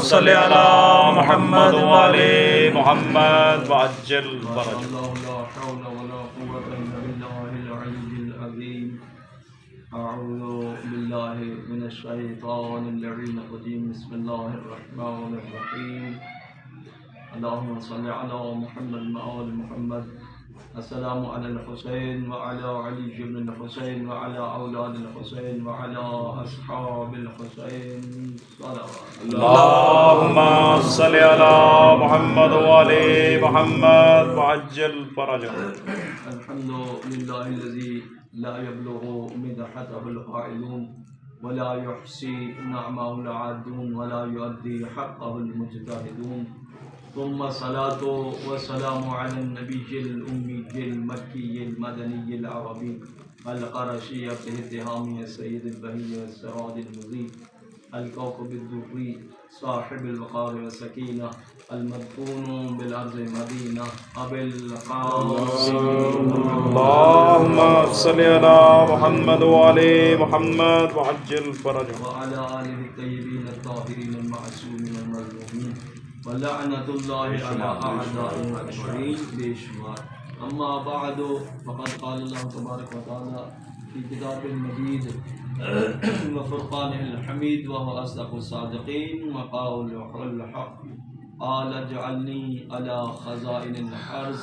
صل على محمد وآل محمد وعجل فرجهم. لا حول ولا قوة إلا بالله العلي العظيم. أعوذ بالله من الشيطان اللعين الرجيم. بسم الله الرحمن الرحيم. اللهم صل على محمد وآل محمد. السلام على الحسين وعلى علي بن الحسين وعلى أولاد الحسين وعلى أصحاب الحسين صلوات. اللهم صل على محمد وآل محمد وعجل فرجهم. الحمد لله الذي لا يبلغ مدحته القائلون ولا يحصي نعمه العادون ولا يؤدي حقه المجتهدون. ثم الصلاة والسلام على النبي الأمي المكي المدني العربي القرشي التهامي السيد البهي السراج المضيء الكوكب الدري صاحب الوقار والسكينة المدفون بالأرض مدينة أبي القاسم. اللهم صل على محمد وآل محمد وعجل فرجهم. وعلى آله الطيبين الطاهرين المعصومين المظلومين ولعنة الله على أعدائهم أجمعين بشمار. أما بعد فقد قال الله تبارك وتعالى في كتاب المجيد وفرقان الحميد وهو أصدق الصادقين وقول الحق قال اجعلني على خزائن الأرض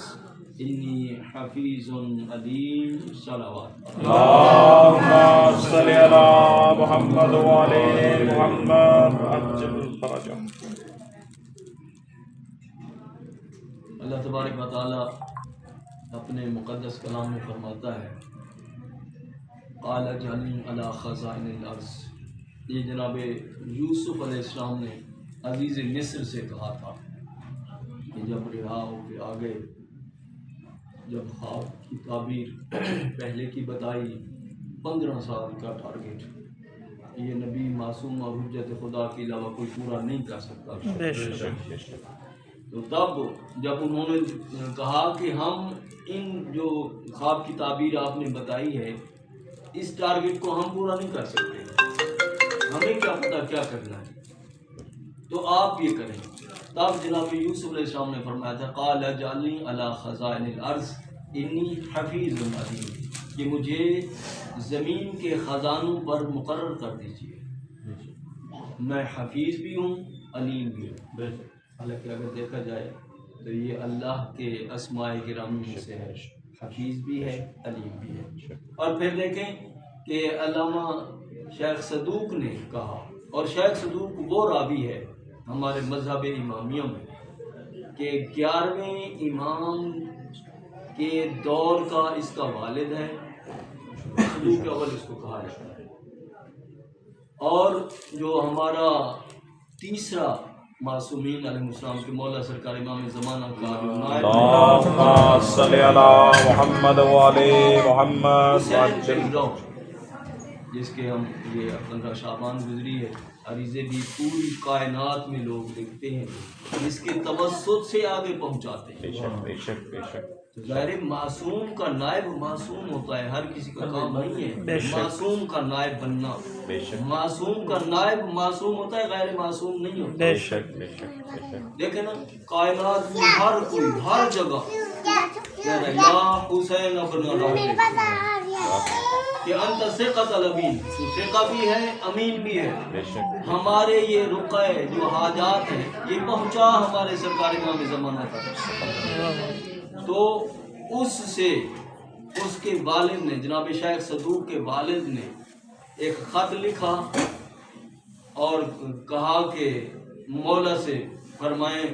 إني حفيظ عليم صلوات. اللهم صل على محمد وآل محمد وعجل فرجهم. اللہ تبارک و تعالیٰ اپنے مقدس کلام میں فرماتا ہے قال اجعلنی علی خزائن الارض. یہ جناب یوسف علیہ السلام نے عزیز مصر سے کہا تھا کہ جب رہا ہو کے آگے جب خواب کی تعبیر پہلے کی بتائی 15 سال کا ٹارگیٹ یہ نبی معصوم اور حجت خدا کے علاوہ کوئی پورا نہیں کر سکتا. تو تب جب انہوں نے کہا کہ ہم ان جو خواب کی تعبیر آپ نے بتائی ہے اس ٹارگٹ کو ہم پورا نہیں کر سکتے, ہمیں کیا پتہ کیا کرنا ہے, تو آپ یہ کریں. تب جناب یوسف علیہ السلام نے فرمایا تھا قال اجعلنی علی خزائن الارض انی حفیظ علیم, کہ مجھے زمین کے خزانوں پر مقرر کر دیجیے, میں حفیظ بھی ہوں علیم بھی ہوں. حالانکہ اگر دیکھا جائے تو یہ اللہ کے اسماء گرامی میں سے ہے, حفیظ بھی ہے علیم بھی ہے. اور پھر دیکھیں کہ علامہ شیخ صدوق نے کہا, اور شیخ صدوق وہ راوی ہے ہمارے مذہب امامیہ میں کہ 11ویں امام کے دور کا اس کا والد ہے, صدوق اول اس کو کہا جاتا ہے. اور جو ہمارا تیسرا معصومین علیہ السلام کے مولا سرکار امام زمانہ کا اللهم صل على محمد وآل محمد وعجل. جس کے ہم یہ 15 شعبان گزری ہے, عریضے بھی پوری کائنات میں لوگ لکھتے ہیں, جس کے توسط سے آگے پہنچاتے ہیں. بے شک بے شک. ظاہر معصوم کا نائب معصوم ہوتا ہے, ہر کسی کا کام نہیں ہے معصوم کا نائب بننا. معصوم کا نائب معصوم ہوتا ہے, غیر معصوم نہیں ہوتا. بے شک بے شک بے شک. دیکھیں نا کائنات میں ہر کوئی ہر جگہ کہہ رہا ہے یا حسین ابن علی کہ انت ثقۃ الامین, تو ثقہ بھی ہے امین بھی ہے. ہمارے یہ رقعے جو حاجات ہیں یہ پہنچا ہمارے سرکار امام زمانہ تک. تو اس سے اس کے والد نے جناب شیخ صدوق کے والد نے ایک خط لکھا اور کہا کہ مولا سے فرمائیں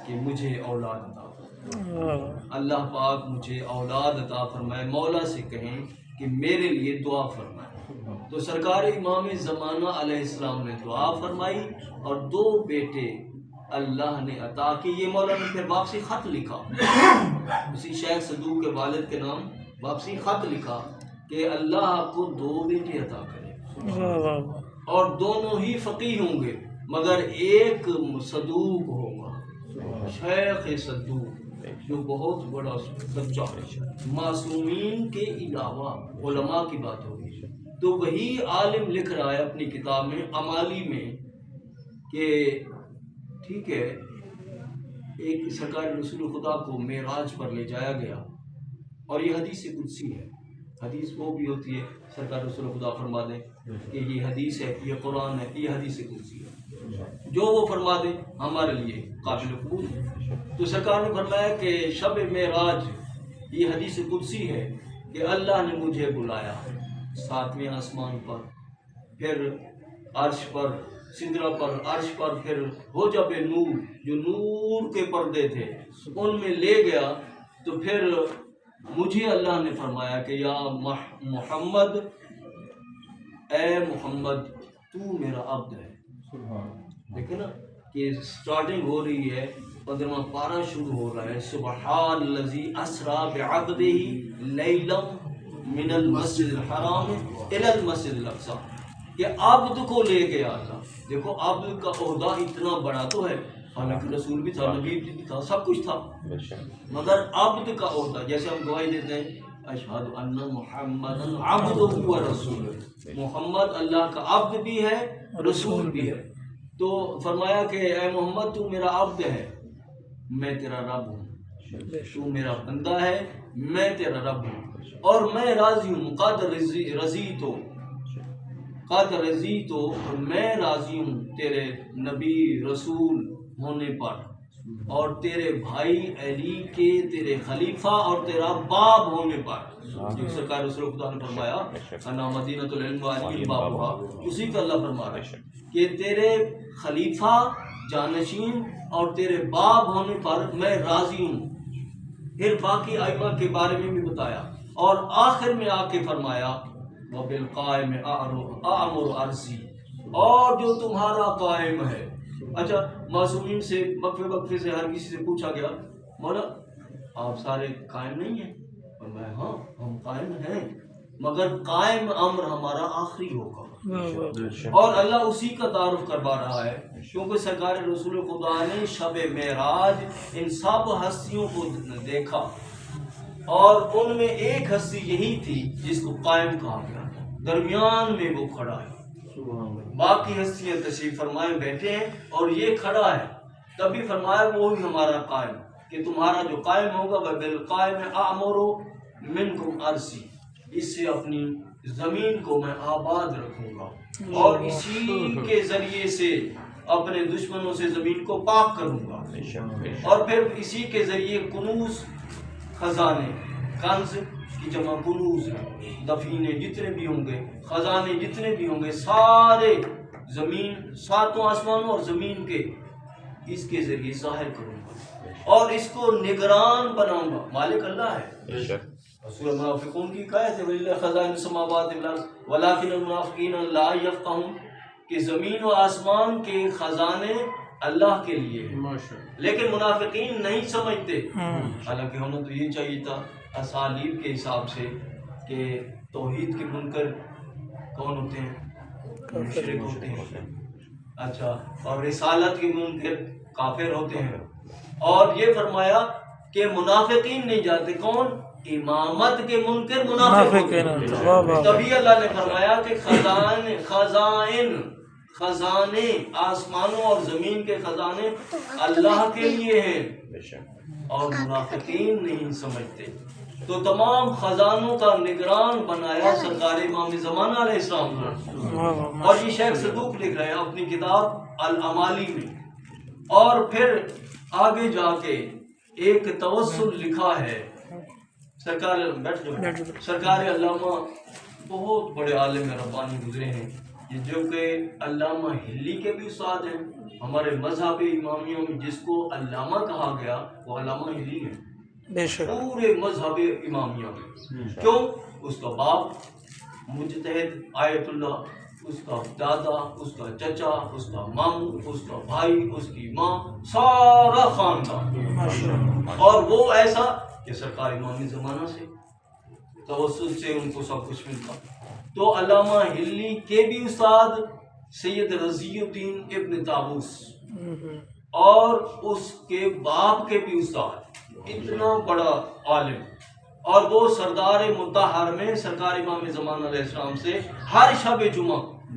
کہ مجھے اولاد عطا فرمائے, اللہ پاک مجھے اولاد عطا فرمائے. مولا سے کہیں کہ میرے لیے دعا فرمائے. تو سرکار امام زمانہ علیہ السلام نے دعا فرمائی اور 2 بیٹے اللہ نے عطا کی. یہ مولا نے پھر واپسی خط لکھا, اسی شیخ صدوق کے والد کے نام واپسی خط لکھا کہ اللہ آپ کو 2 بیٹے عطا کرے اور دونوں ہی فقیہ ہوں گے مگر ایک صدوق ہوگا, شیخ صدوق جو بہت بڑا سچا معصومین کے علاوہ علماء کی بات ہوگی. تو وہی عالم لکھ رہا ہے اپنی کتاب میں امالی میں کہ ٹھیک ہے، ایک سرکار رسول خدا کو معراج پر لے جایا گیا، اور یہ حدیث قدسی ہے. حدیث وہ بھی ہوتی ہے، سرکار رسول خدا فرما دیں کہ یہ حدیث ہے، یہ قرآن ہے، یہ حدیث قدسی ہے، جو وہ فرما دیں ہمارے لیے قابل قبول ہے. تو سرکار نے فرمایا کہ شب معراج یہ حدیث قدسی ہے کہ اللہ نے مجھے بلایا 7ویں آسمان پر، پھر عرش پر، سدرہ پر، عرش پر، پھر حجب نور جو نور کے پردے تھے ان میں لے گیا. تو پھر مجھے اللہ نے فرمایا کہ یا محمد، اے محمد تو میرا عبد ہے. دیکھیں نا کہ سٹارٹنگ ہو رہی ہے، 15واں پارہ شروع ہو رہا ہے، سبحان الذی اسریٰ بعبدہ لیلا من المسجد الحرام الی المسجد الاقصی، کہ عبد کو لے گیا اللہ. دیکھو عبد کا عہدہ اتنا بڑا تو ہے، حالانکہ رسول بھی تھا، نبی بھی تھا، سب کچھ تھا، مگر عبد کا عہدہ، جیسے ہم گواہی دیتے ہیں اشہد ان محمد عبدہ و رسولہ، محمد اللہ کا عبد بھی ہے، رسول بھی ہے. تو فرمایا کہ اے محمد تو میرا عبد ہے، میں تیرا رب ہوں، تو میرا بندہ ہے، میں تیرا رب ہوں، اور میں راضی ہوں. قد رضیت تو میں راضی ہوں تیرے نبی رسول ہونے پر، اور تیرے بھائی علی کے تیرے خلیفہ اور تیرا باب ہونے پر. جو سرکار رسول خدا نے فرمایا انا مدینۃ العلم وعلی بابھا، اسی کا اللہ فرما رہا ہے کہ تیرے خلیفہ، جانشین اور تیرے باب ہونے پر میں راضی ہوں. پھر باقی ائمہ کے بارے میں بھی بتایا، اور آخر میں آ کے فرمایا وبالقائم اعمر عرضی، اور جو تمہارا قائم ہے. اچھا، معصومین سے وقفے سے ہر کسی سے پوچھا گیا مولا آپ سارے قائم نہیں ہیں؟ اور میں ہاں ہم قائم ہیں، مگر قائم امر ہمارا آخری ہوگا. اور اللہ اسی کا تعارف کروا رہا ہے، کیونکہ سرکار رسول خدا نے شب معراج ان سب ہستیوں کو دیکھا، اور ان میں ایک ہستی یہی تھی جس کو قائم کہا گیا، درمیان میں وہ کھڑا ہے. باقی ہستیاں تشریف فرمائے بیٹھے ہیں اور یہ کھڑا ہے. تبھی فرمایا وہی ہمارا قائم، کہ تمہارا جو قائم ہوگا وہ بالقائم اعمر منکم عرضی، اس سے اپنی زمین کو میں آباد رکھوں گا، اور اسی کے ذریعے سے اپنے دشمنوں سے زمین کو پاک کروں گا. اور پھر اسی کے ذریعے کنوز، خزانے، کنز کی جمع کنوز، دفینے جتنے بھی ہوں گے، خزانے جتنے بھی ہوں گے، سارے زمین، 7 آسمانوں اور زمین کے اس کے ذریعے ظاہر کروں گا، اور اس کو نگران بناؤں گا. مالک اللہ ہے. سورہ منافقون کی آیت ہے وَلِلَّهِ خَزَائِنُ السَّمَاوَاتِ وَالْأَرْضِ وَلَٰكِنَّ الْمُنَافِقِينَ لَا يَفْقَهُونَ، کہ زمین و آسمان کے خزانے اللہ کے لیے ہیں، لیکن منافقین نہیں سمجھتے. حالانکہ ہونا تو یہ چاہیے تھا اسالیب کے حساب سے کہ توحید کے منکر کون ہوتے ہیں؟ مشرک ہوتے ہیں. اچھا، اور رسالت کے منکر کافر ہوتے ہیں. اور یہ فرمایا کہ منافقین نہیں جاتے، کون؟ امامت کے منکر منافق ہوتے ہیں. تبھی اللہ نے فرمایا کہ خزانے آسمانوں اور زمین کے خزانے اللہ کے لیے ہیں، اور منافقین نہیں سمجھتے. تو تمام خزانوں کا نگران بنایا سرکار امام زمانہ علیہ السلام کو. اور یہ شیخ صدوق لکھ رہے ہیں اپنی کتاب الامالی میں. اور پھر آگے جا کے ایک توسل لکھا ہے سرکار علامہ، بہت بڑے عالم ربانی گزرے ہیں، جو کہ علامہ ہلی کے بھی استاد ہیں. ہمارے مذہب امامیوں میں جس کو علامہ کہا گیا وہ علامہ ہلی ہیں پورے مذہب امامیہ میں. کیوں؟ اس کا باپ مجتہد آیت اللہ، اس کا دادا، اس کا چچا، اس کا ماموں، اس کا بھائی، اس کی ماں، سارا خاندان. اور وہ ایسا کہ سرکار امام زمانہ سے توسل سے ان کو سب کچھ ملتا. تو علامہ ہلی کے بھی استاد سید رضی الدین ابن طاووس، اور اس کے باپ کے بھی استاد، اتنا بڑا عالم. اور وہ سردار مطہر میں سرکار امام زمان علیہ السلام سے ہر شب جمعہ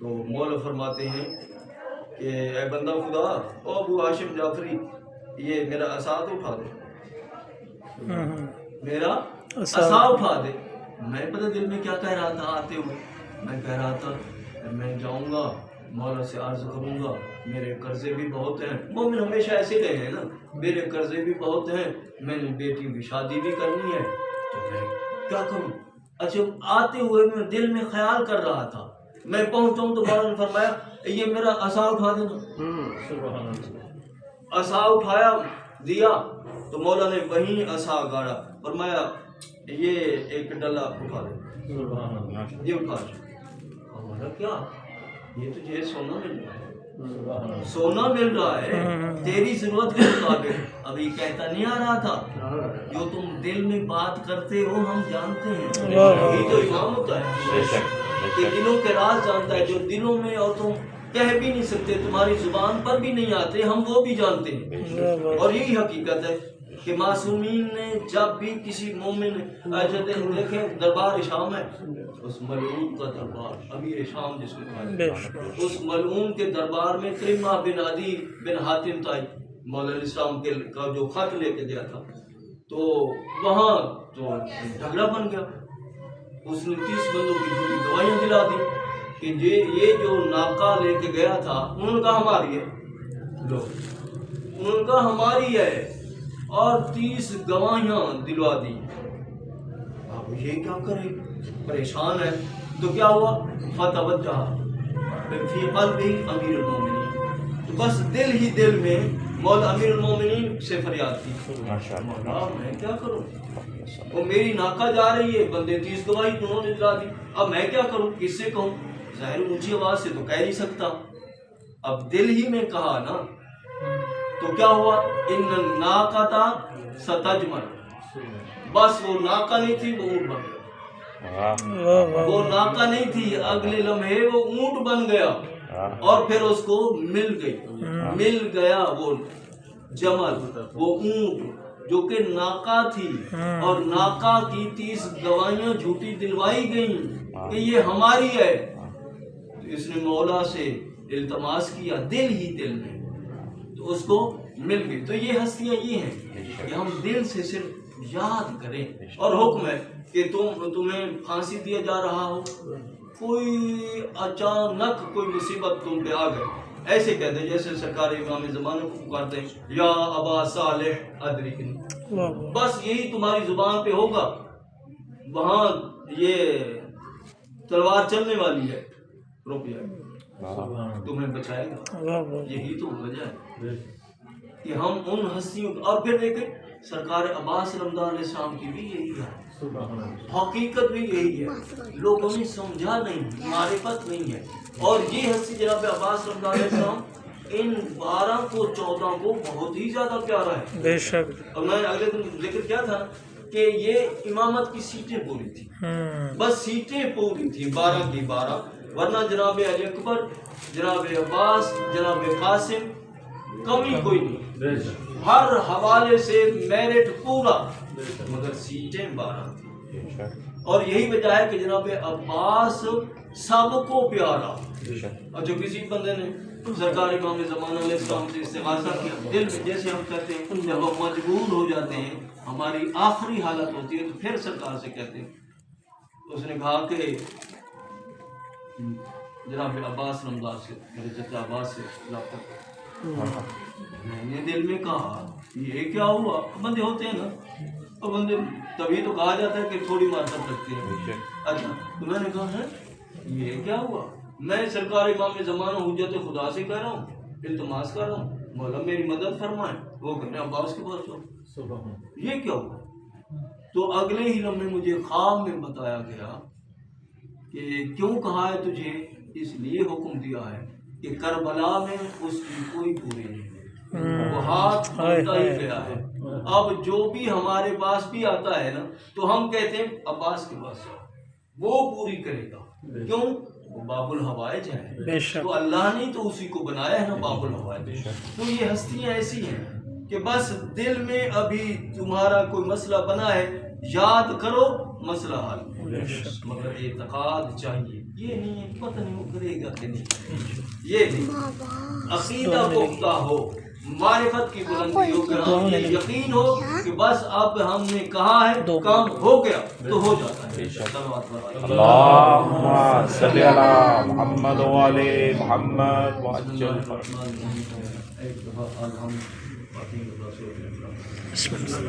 تو مولا فرماتے ہیں کہ اے بندہ خدا، او ابو ہاشم جعفری، یہ میرا عصا تو اٹھا دے، میرا عصا اٹھا دے۔ میں پتہ دل میں کیا کہہ رہا تھا آتے ہوئے، میں کہہ رہا تھا میں جاؤں گا مولا سے عرض کروں گا میرے قرضے بھی بہت ہیں، مومن ہمیشہ ایسے رہے ہیں نا، میرے قرضے بھی بہت ہیں، میں نے بیٹی کی شادی بھی کرنی ہے، تو میں کیا کروں؟ اچھا آتے ہوئے میں دل میں خیال کر رہا تھا، میں پہنچاؤں تو مولا نے فرمایا یہ میرا عصا اٹھا دینا۔ عصا اٹھایا دیا تو مولا نے وہیں عصا گاڑا، فرمایا یہ ایک ڈلا اٹھا دے، یہ اٹھا دے۔ ہمارا کیا، یہ تجھے سونا مل رہا ہے، سونا مل رہا ہے تیری ضرورت کے مطابق۔ ابھی کہتا نہیں آ رہا تھا جو تم دل میں بات کرتے ہو ہم جانتے ہیں، یہی تو امام ہوتا ہے کہ دلوں کے راز جانتا ہے، جو دلوں میں اور تم کہہ بھی نہیں سکتے، تمہاری زبان پر بھی نہیں آتے، ہم وہ بھی جانتے ہیں۔ اور یہی حقیقت ہے کہ معصومین نے جب بھی کسی مومن دیکھیں دربار شام ہے، اس ملعون کا دربار، امیر شام جس کو کہا جاتا ہے، اس ملعون کے دربار میں کریمہ بن عدی بن حاتم تائی مولا علیہ السلام کا جو خط لے کے گیا تھا، تو وہاں تو جھگڑا بن گیا، اس نے 30 بندوں کی جھوٹی گواہیاں دلا دی کہ یہ جو ناکہ لے کے گیا تھا انہوں نے کہا ہماری ہے، انہوں نے کہا ہماری ہے، اور 30 گواہیاں دلوا دی۔ اب یہ کیا کرے، پریشان ہے، تو کیا ہوا؟ فتوجہ فی قلبی امیر المومنین، تو بس دل ہی دل میں مولا امیر المومنین سے فریاد کی، مولا میں کیا کروں، وہ میری ناکہ جا رہی ہے، بندے 30 گواہی انہوں نے دلا دی، اب میں کیا کروں، کس سے کہوں؟ ظاہر اونچی آواز سے تو کہہ نہیں سکتا، اب دل ہی میں کہا نا، تو کیا ہوا؟ ان الناقۃ ستجمل، بس وہ ناکہ نہیں تھی وہ اونٹ بن گیا، وہ ناکہ نہیں تھی، اگلے لمحے وہ اونٹ بن گیا، اور پھر اس کو مل گیا وہ جمل، وہ اونٹ جو کہ ناکہ تھی، اور ناکہ کی 30 گواہیاں جھوٹی دلوائی گئیں کہ یہ ہماری ہے، تو اس نے مولا سے التماس کیا دل ہی دل میں، تو اس کو مل گئی۔ تو یہ ہستیاں یہ ہیں کہ ہم دل سے صرف یاد کریں، اور حکم ہے کہ تمہیں پھانسی دیا جا رہا ہو، کوئی اچانک کوئی مصیبت تم پہ آ گئی، ایسے کہتے جیسے سرکار امام زمانہ کو پکارتے ہیں یا ابا صالح ادرکنی، بس یہی تمہاری زبان پہ ہوگا، وہاں یہ تلوار چلنے والی ہے، رک جائے، تمہیں بچائے گا، یہی تو وجہ ہے کہ ہم ان ہستیوں، اور پھر دیکھیں سرکار عباس رمضان علیہ السلام کی بھی یہی ہے، حقیقت بھی یہی ہے، لوگوں نے سمجھا نہیں، معرفت نہیں ہے، اور یہ ہستی جناب عباس رمضان علیہ السلام ان 12 کو 14 کو بہت ہی زیادہ پیارا ہے، بے شک۔ اور میں اگلے دن ذکر کیا تھا کہ یہ امامت کی سیٹیں پوری تھی، بس سیٹیں پوری تھی 12 کی 12، ورنہ جناب علی اکبر، جناب عباس، جناب قاسم کمی کوئی نہیں، ہر حوالے سے میرٹ پورا، مگر سیٹیں 12 تھی، اور یہی وجہ ہے کہ جناب عباس سب کو پیارا۔ اور جو کسی بندے نے سرکار امام زمانہ علیہ السلام سے استغاثہ کیا، دل میں جیسے ہم کہتے ہیں جب ہم مجبور ہو جاتے ہیں، ہماری آخری حالت ہوتی ہے، تو پھر سرکار سے کہتے ہیں، اس نے کہا کہ جناب عباس رمضان سے، میرے چچا عباس سے رابطہ، میں نے دل میں کہا یہ کیا ہوا؟ بندے ہوتے ہیں نا، اور بندے تبھی تو کہا جاتا ہے کہ تھوڑی معرفت رکھتے ہیں، اچھا تو میں نے کہا ہے یہ کیا ہوا؟ میں سرکار امام زمانہ حجت خدا سے کہہ رہا ہوں، التماس کر رہا ہوں مولا میری مدد فرمائے، وہ کہہ رہے ہیں عباس کے پاس جاؤ، یہ کیا ہوا؟ تو اگلے ہی لمحے مجھے خواب میں بتایا گیا کہ کیوں کہا ہے تجھے، اس لیے حکم دیا ہے کہ کربلا میں اس کی کوئی پوری نہیں ہے، وہ ہاتھ کھولتا ہی گیا ہے، اب جو بھی ہمارے پاس بھی آتا ہے نا تو ہم کہتے ہیں عباس کے پاس جاؤ، وہ پوری کرے گا، کیوں؟ وہ باب الحوائج ہے، تو اللہ نے تو اسی کو بنایا ہے نا باب الحوائج۔ تو یہ ہستیاں ایسی ہیں کہ بس دل میں ابھی تمہارا کوئی مسئلہ بنا ہے، یاد کرو مسئلہ حل، مگر اعتقاد چاہیے، یہ نہیں پتہ نہیں وہ کرے گا کہ نہیں. یہ نہیں عقیدہ پختہ ہو, معرفت کی بلندی ہو, کہ ہم یہ یقین ہو کہ بس اب ہم نے کہا ہے کام ہو گیا تو ہو جاتا ہے. اللهم صل على محمد وعلى محمد وعجل بسم اللہ.